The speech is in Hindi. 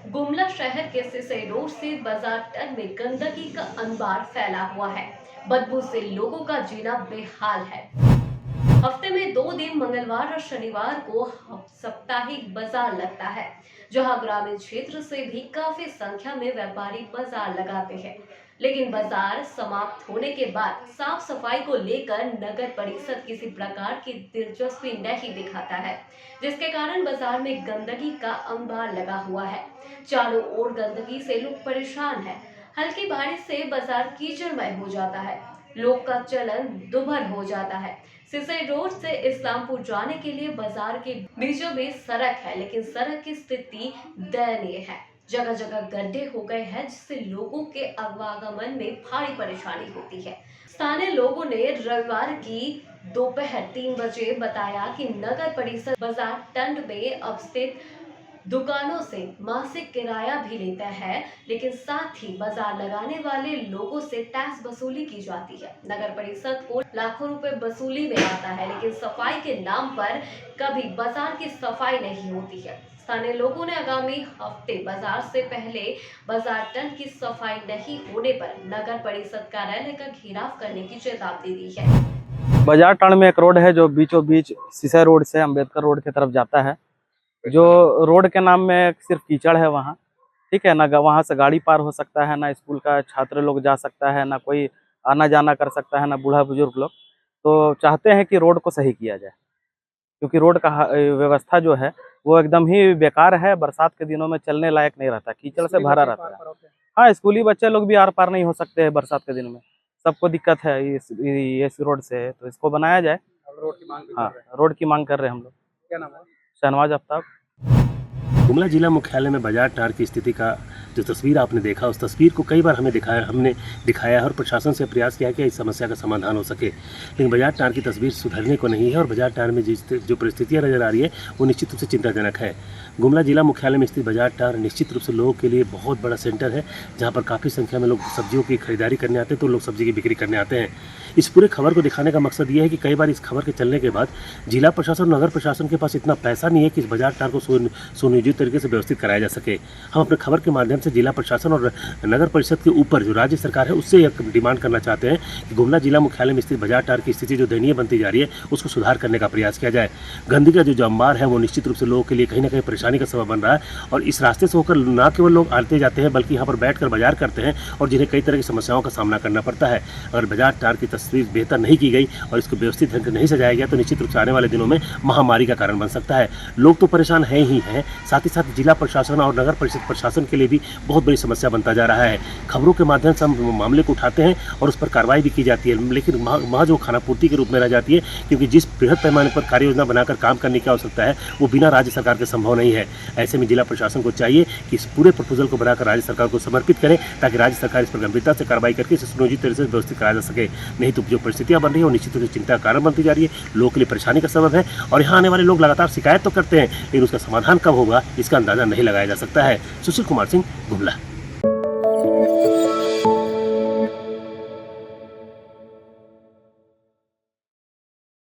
गुमला शहर के सिसई रोड से बाजार तक में गंदगी का अंबार फैला हुआ है। बदबू से लोगों का जीना बेहाल है। हफ्ते में 2 दिन मंगलवार और शनिवार को साप्ताहिक बाजार लगता है, जहां ग्रामीण क्षेत्र से भी काफी संख्या में व्यापारी बाजार लगाते हैं। लेकिन बाजार समाप्त होने के बाद साफ सफाई को लेकर नगर परिषद किसी प्रकार की दिलचस्पी नहीं दिखाता है, जिसके कारण बाजार में गंदगी का अंबार लगा हुआ है। चारों ओर गंदगी से लोग परेशान हैं। हल्की बारिश से बाजार कीचड़मय हो जाता है, लोग का चलन दुभर हो जाता है। सिसई रोड से इस्लामपुर जाने के लिए बाजार के बीचों बीच सड़क है, लेकिन सड़क की स्थिति दयनीय है। जगह जगह गड्ढे हो गए हैं, जिससे लोगों के आवागमन में भारी परेशानी होती है। स्थानीय लोगों ने रविवार की दोपहर 3 बजे बताया कि नगर परिषद बाजार टंड में अवस्थित दुकानों से मासिक किराया भी लेता है, लेकिन साथ ही बाजार लगाने वाले लोगों से टैक्स वसूली की जाती है। नगर परिषद को लाखों रुपए वसूली में आता है, लेकिन सफाई के नाम पर कभी बाजार की सफाई नहीं होती है। स्थानीय लोगों ने आगामी हफ्ते बाजार से पहले बाजार टन की सफाई नहीं होने पर नगर परिषद कार्यालय का घेराव करने की चेतावनी दी है। बाजार टन में एक रोड है जो बीचों बीच सिसई रोड से अम्बेडकर रोड की तरफ जाता है। जो रोड के नाम में सिर्फ कीचड़ है वहाँ, ठीक है ना। वहाँ से गाड़ी पार हो सकता है, ना स्कूल का छात्र लोग जा सकता है, ना कोई आना जाना कर सकता है, ना बूढ़ा बुजुर्ग लोग। तो चाहते हैं कि रोड को सही किया जाए, क्योंकि रोड का व्यवस्था जो है वो एकदम ही बेकार है। बरसात के दिनों में चलने लायक नहीं रहता, कीचड़ से भरा रहता है। हाँ, स्कूली बच्चे लोग भी आर पार नहीं हो सकते हैं बरसात के दिन में। सबको दिक्कत है इस रोड से, तो इसको बनाया जाए। हाँ, रोड की मांग कर रहे हैं हम लोग। क्या नाम है? शहनवाज आफ्ताब। गुमला जिला मुख्यालय में बाजार टार की स्थिति का जो तस्वीर आपने देखा, उस तस्वीर को कई बार हमने दिखाया और प्रशासन से प्रयास किया कि इस समस्या का समाधान हो सके, लेकिन बाजार टार की तस्वीर सुधरने को नहीं है। और बाजार टार में जो परिस्थितियां नजर आ रही है वो निश्चित रूप से चिंताजनक है। गुमला जिला मुख्यालय में स्थित बाजार टार निश्चित रूप से लोगों के लिए बहुत बड़ा सेंटर है, जहाँ पर काफ़ी संख्या में लोग सब्जियों की खरीदारी करने आते हैं, तो लोग सब्जी की बिक्री करने आते हैं। इस पूरे खबर को दिखाने का मकसद ये है कि कई बार इस खबर के चलने के बाद जिला प्रशासन और नगर प्रशासन के पास इतना पैसा नहीं है कि इस बाजार टार को सुनियोजित तरीके से व्यवस्थित कराया जा सके। हम अपने खबर के माध्यम से जिला प्रशासन और नगर परिषद के ऊपर जो राज्य सरकार है उससे एक डिमांड करना चाहते हैं कि गुमला जिला मुख्यालय में स्थित बाजार टार की स्थिति जो दयनीय बनती जा रही है उसको सुधार करने का प्रयास किया जाए। गंदगी का जो अंबार है वो निश्चित रूप से लोगों के लिए कहीं ना कहीं परेशानी का सबब बन रहा है, और इस रास्ते से होकर न केवल लोग आते जाते हैं बल्कि यहाँ पर बैठकर बाजार करते हैं और जिन्हें कई तरह की समस्याओं का सामना करना पड़ता है। अगर बाजार टार की तस्वीर बेहतर नहीं की गई और इसको व्यवस्थित ढंग से नहीं सजाया गया तो निश्चित रूप से आने वाले दिनों में महामारी का कारण बन सकता है। लोग तो परेशान हैं ही हैं, साथ ही साथ जिला प्रशासन और नगर परिषद प्रशासन के लिए भी बहुत बड़ी समस्या बनता जा रहा है। खबरों के माध्यम से हम मामले को उठाते हैं और उस पर कार्रवाई भी की जाती है, लेकिन महज वो खानापूर्ति के रूप में रह जाती है, क्योंकि जिस बृहद पैमाने पर कार्य योजना बनाकर काम करने की आवश्यकता है वो बिना राज्य सरकार के संभव नहीं है। ऐसे में जिला प्रशासन को चाहिए कि इस पूरे प्रपोजल को बनाकर राज्य सरकार को समर्पित करें, ताकि राज्य सरकार इस पर गंभीरता से कार्रवाई करके इसे सुनियोजित तरीके से व्यवस्थित कराया जा सके। नहीं तो जो परिस्थितियां बन रही है वो निश्चित रूप से चिंता का कारण बनती जा रही है, लोगों के लिए परेशानी का सबब है। और यहाँ आने वाले लोग लगातार शिकायत तो करते हैं, लेकिन उसका समाधान कब होगा इसका अंदाजा नहीं लगाया जा सकता है। सुशील कुमार सिंह, गुमला।